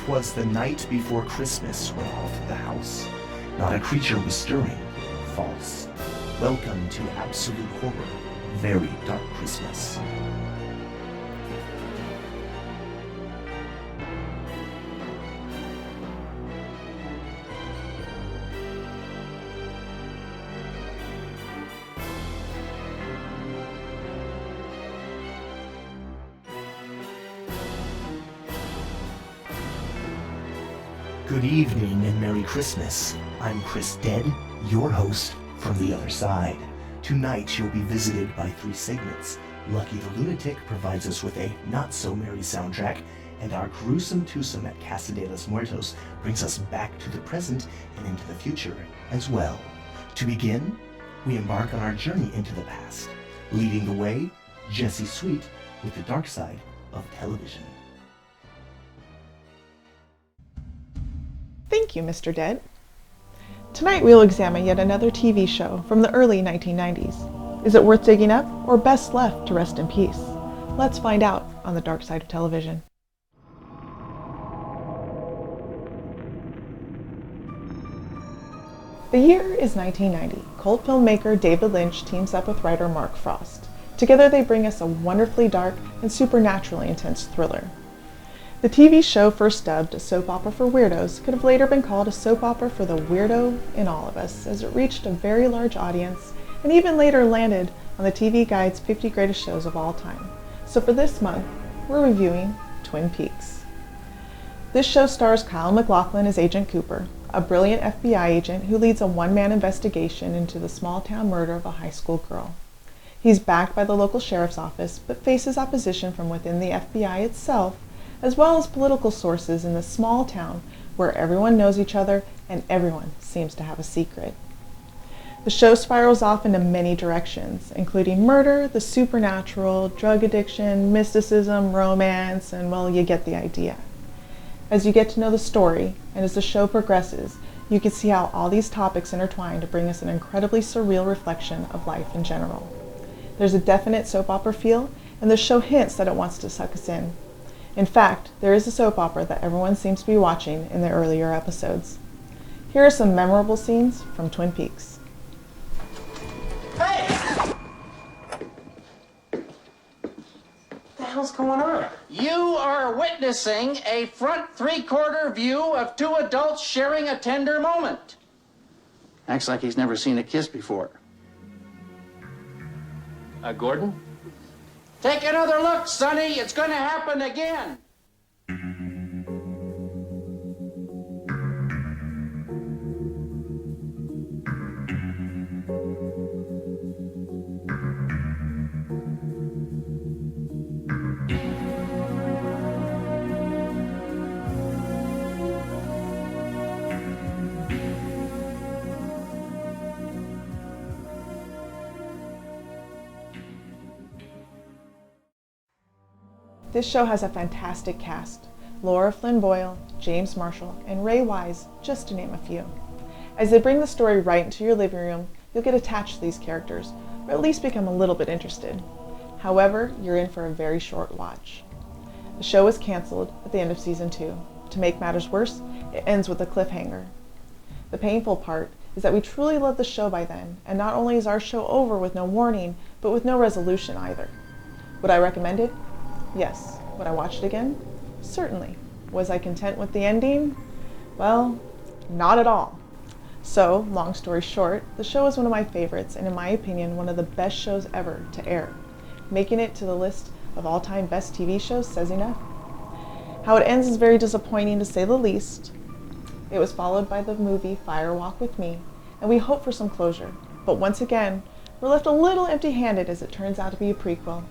'Twas the night before Christmas when all through the house not a creature was stirring. False. Welcome to Absolute Horror. Very Dark Christmas. Good evening and Merry Christmas. I'm Chris Dead, your host from the other side. Tonight you'll be visited by 3 segments. Lucky the Lunatic provides us with a not-so-merry soundtrack, and our gruesome twosome at Casa de los Muertos brings us back to the present and into the future as well. To begin, we embark on our journey into the past. Leading the way, Jesse Sweet with the dark side of television. Thank you, Mr. Dead. Tonight we'll examine yet another TV show from the early 1990s. Is it worth digging up or best left to rest in peace? Let's find out on the dark side of television. The year is 1990. Cult filmmaker David Lynch teams up with writer Mark Frost. Together they bring us a wonderfully dark and supernaturally intense thriller. The TV show, first dubbed a soap opera for weirdos, could have later been called a soap opera for the weirdo in all of us, as it reached a very large audience and even later landed on the TV Guide's 50 Greatest Shows of All Time. So for this month, we're reviewing Twin Peaks. This show stars Kyle MacLachlan as Agent Cooper, a brilliant FBI agent who leads a one-man investigation into the small-town murder of a high school girl. He's backed by the local sheriff's office, but faces opposition from within the FBI itself, as well as political sources in this small town where everyone knows each other and everyone seems to have a secret. The show spirals off into many directions, including murder, the supernatural, drug addiction, mysticism, romance, and well, you get the idea. As you get to know the story, and as the show progresses, you can see how all these topics intertwine to bring us an incredibly surreal reflection of life in general. There's a definite soap opera feel, and the show hints that it wants to suck us in. In fact, there is a soap opera that everyone seems to be watching in the earlier episodes. Here are some memorable scenes from Twin Peaks. Hey! What the hell's going on? You are witnessing a front three-quarter view of 2 adults sharing a tender moment. Acts like he's never seen a kiss before. Gordon? Take another look, Sonny. It's going to happen again. This show has a fantastic cast: Laura Flynn Boyle, James Marshall, and Ray Wise, just to name a few. As they bring the story right into your living room, you'll get attached to these characters, or at least become a little bit interested. However, you're in for a very short watch. The show was canceled at the end of season 2. To make matters worse, it ends with a cliffhanger. The painful part is that we truly loved the show by then, and not only is our show over with no warning, but with no resolution either. Would I recommend it? Yes. Would I watch it again? Certainly. Was I content with the ending? Well, not at all. So, long story short, the show is one of my favorites, and in my opinion, one of the best shows ever to air. Making it to the list of all-time best TV shows says enough. How it ends is very disappointing, to say the least. It was followed by the movie Fire Walk with Me, and we hope for some closure. But once again, we're left a little empty-handed as it turns out to be a prequel.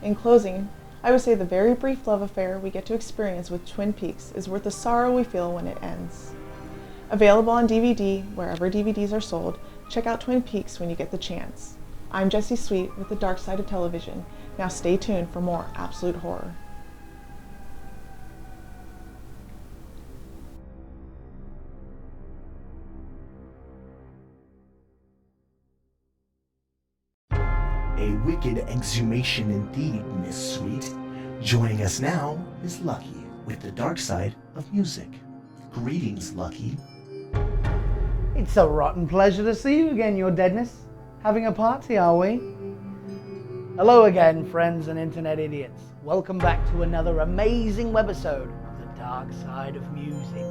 In closing, I would say the very brief love affair we get to experience with Twin Peaks is worth the sorrow we feel when it ends. Available on DVD wherever DVDs are sold, check out Twin Peaks when you get the chance. I'm Jesse Sweet with the Dark Side of Television. Now stay tuned for more Absolute Horror. A wicked exhumation indeed, Miss Sweet. Joining us now is Lucky, with the dark side of music. Greetings, Lucky. It's a rotten pleasure to see you again, Your Deadness. Having a party, are we? Hello again, friends and internet idiots. Welcome back to another amazing webisode of The Dark Side of Music.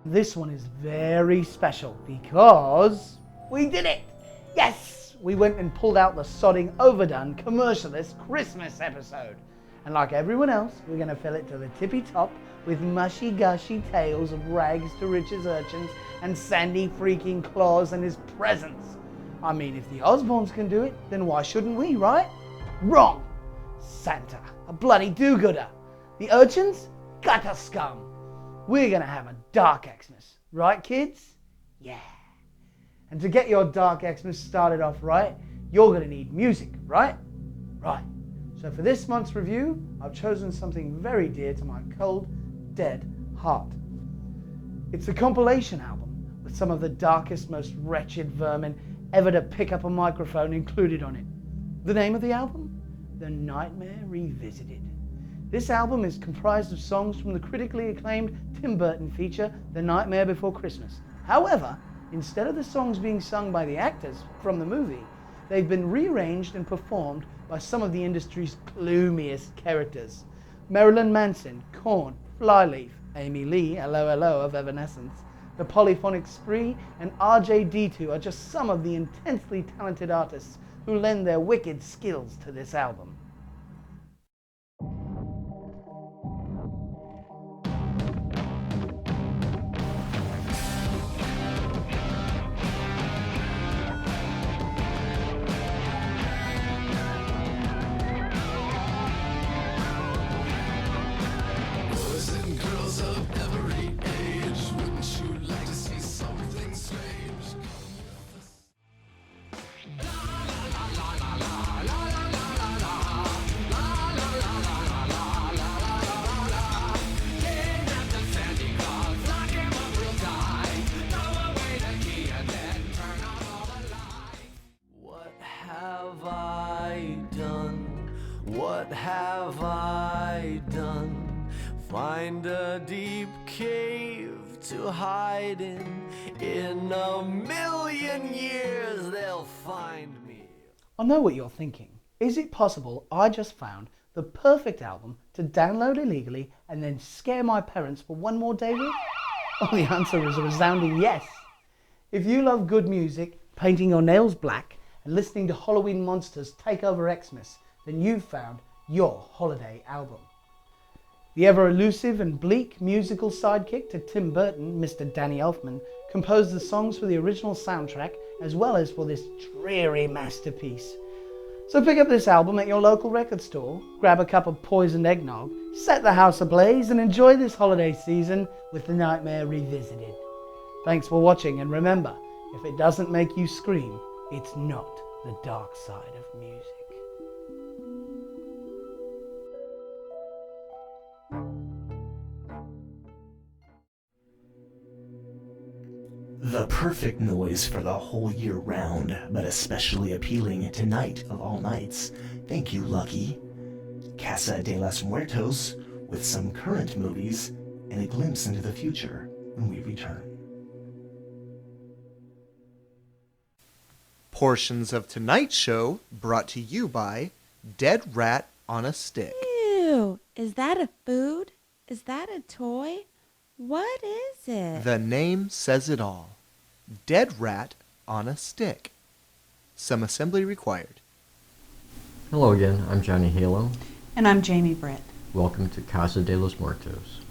This one is very special because we did it! Yes! We went and pulled out the sodding, overdone, commercialist Christmas episode. And like everyone else, we're going to fill it to the tippy top with mushy-gushy tales of rags to riches urchins and Sandy freaking Claus and his presents. I mean, if the Osbournes can do it, then why shouldn't we, right? Wrong! Santa, a bloody do-gooder. The urchins? Gutter scum. We're going to have a dark Xmas, right kids? Yeah. And to get your dark Xmas started off right, you're going to need music, right? Right. So for this month's review, I've chosen something very dear to my cold, dead heart. It's a compilation album with some of the darkest, most wretched vermin ever to pick up a microphone included on it. The name of the album? The Nightmare Revisited. This album is comprised of songs from the critically acclaimed Tim Burton feature, The Nightmare Before Christmas. However, instead of the songs being sung by the actors from the movie, they've been rearranged and performed by some of the industry's gloomiest characters. Marilyn Manson, Korn, Flyleaf, Amy Lee, LOLO of Evanescence, The Polyphonic Spree, and RJD2 are just some of the intensely talented artists who lend their wicked skills to this album. What have I done? Find a deep cave to hide in. In a million years they'll find me. I know what you're thinking. Is it possible I just found the perfect album to download illegally and then scare my parents for one more day with? Well, the answer is a resounding yes. If you love good music, painting your nails black, and listening to Halloween monsters take over Xmas, then you've found your holiday album. The ever-elusive and bleak musical sidekick to Tim Burton, Mr. Danny Elfman, composed the songs for the original soundtrack as well as for this dreary masterpiece. So pick up this album at your local record store, grab a cup of poisoned eggnog, set the house ablaze, and enjoy this holiday season with The Nightmare Revisited. Thanks for watching, and remember, if it doesn't make you scream, it's not the dark side of music. The perfect noise for the whole year round, but especially appealing tonight of all nights. Thank you, Lucky. Casa de los Muertos, with some current movies and a glimpse into the future when we return. Portions of tonight's show brought to you by Dead Rat on a Stick. Ew, is that a food? Is that a toy? What is it? The name says it all. Dead Rat on a Stick. Some assembly required. Hello again, I'm Johnny Halo. And I'm Jamie Britt. Welcome to Casa de los Muertos.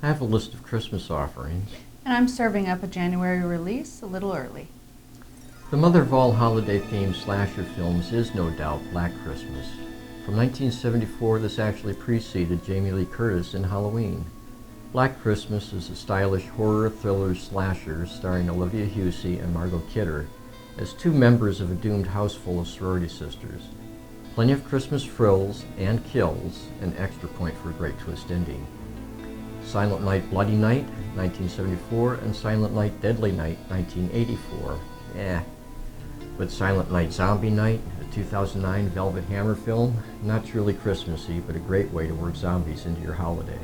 I have a list of Christmas offerings. And I'm serving up a January release a little early. The mother of all holiday-themed slasher films is no doubt Black Christmas. From 1974, this actually preceded Jamie Lee Curtis in Halloween. Black Christmas is a stylish horror thriller slasher starring Olivia Hussey and Margot Kidder, as two members of a doomed house full of sorority sisters. Plenty of Christmas frills and kills, an extra point for a great twist ending. Silent Night Bloody Night, 1974, and Silent Night Deadly Night, 1984. But Silent Night Zombie Night, a 2009 Velvet Hammer film, not truly Christmassy, but a great way to work zombies into your holiday.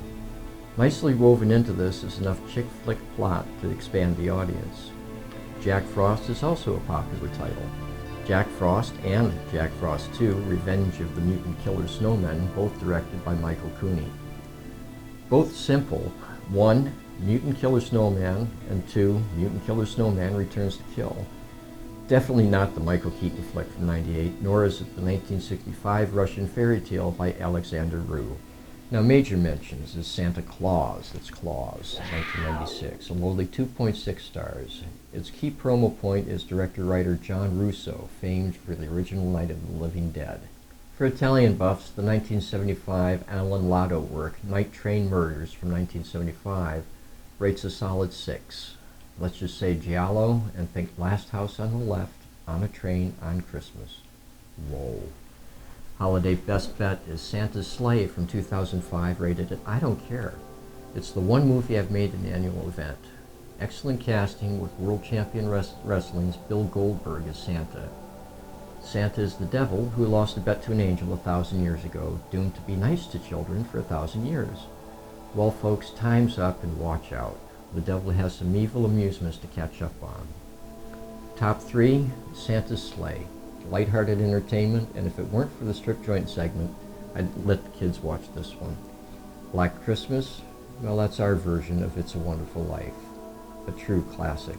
Nicely woven into this is enough chick flick plot to expand the audience. Jack Frost is also a popular title. Jack Frost and Jack Frost 2, Revenge of the Mutant Killer Snowmen, both directed by Michael Cooney. Both simple. 1, Mutant Killer Snowman, and 2, Mutant Killer Snowman Returns to Kill. Definitely not the Michael Keaton flick from '98, nor is it the 1965 Russian fairy tale by Alexander Rue. Now, major mentions is Santa Claus, that's Claus, 1996, a lowly 2.6 stars. Its key promo point is director-writer John Russo, famed for the original Night of the Living Dead. For Italian buffs, the 1975 Alan Lato work, Night Train Murders from 1975, rates a solid 6. Let's just say Giallo and think Last House on the Left, on a train on Christmas. Whoa. Holiday best bet is Santa's Sleigh from 2005, rated at I don't care. It's the one movie I've made an annual event. Excellent casting with world champion wrestling's Bill Goldberg as Santa. Santa is the devil who lost a bet to an angel 1,000 years ago, doomed to be nice to children for 1,000 years. Well, folks, time's up and watch out. The devil has some evil amusements to catch up on. Top 3, Santa's Sleigh. Lighthearted entertainment, and if it weren't for the strip joint segment, I'd let the kids watch this one. Black Christmas, well, that's our version of It's a Wonderful Life. A true classic.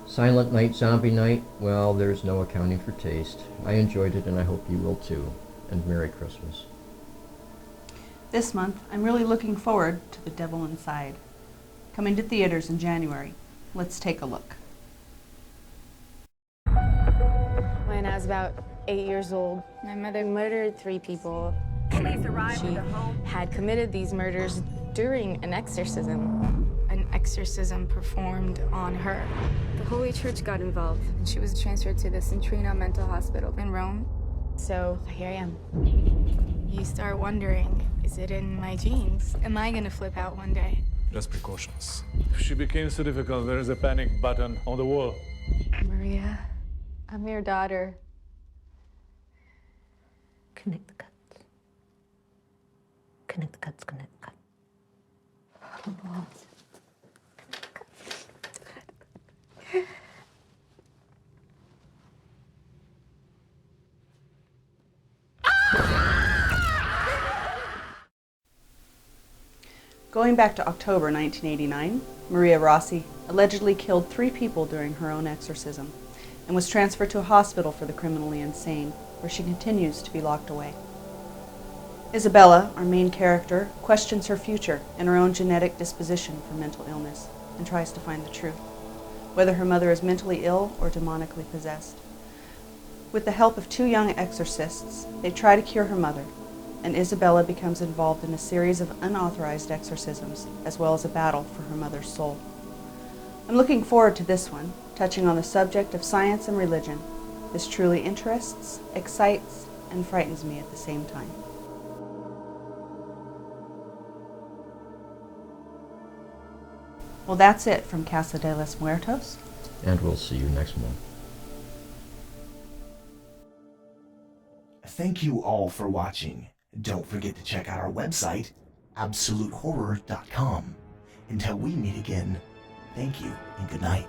Silent Night Zombie Night, well, there's no accounting for taste. I enjoyed it and I hope you will too. And Merry Christmas. This month, I'm really looking forward to The Devil Inside. Coming to theaters in January. Let's take a look. When I was about 8 years old, my mother murdered 3 people. Police arrived at the home. Had committed these murders during an exorcism. An exorcism performed on her. The Holy Church got involved, and she was transferred to the Centrina Mental Hospital in Rome. So here I am. You start wondering, is it in my genes? Am I gonna flip out one day? Just precautions. If she became so difficult, there is a panic button on the wall. Maria, I'm your daughter. Connect the cuts. Connect the cuts, connect the cuts. Going back to October 1989, Maria Rossi allegedly killed 3 people during her own exorcism and was transferred to a hospital for the criminally insane, where she continues to be locked away. Isabella, our main character, questions her future and her own genetic disposition for mental illness and tries to find the truth, whether her mother is mentally ill or demonically possessed. With the help of 2 young exorcists, they try to cure her mother, and Isabella becomes involved in a series of unauthorized exorcisms, as well as a battle for her mother's soul. I'm looking forward to this one, touching on the subject of science and religion. This truly interests, excites, and frightens me at the same time. Well, that's it from Casa de los Muertos. And we'll see you next month. Thank you all for watching. Don't forget to check out our website, absolutehorror.com. Until we meet again, thank you and good night.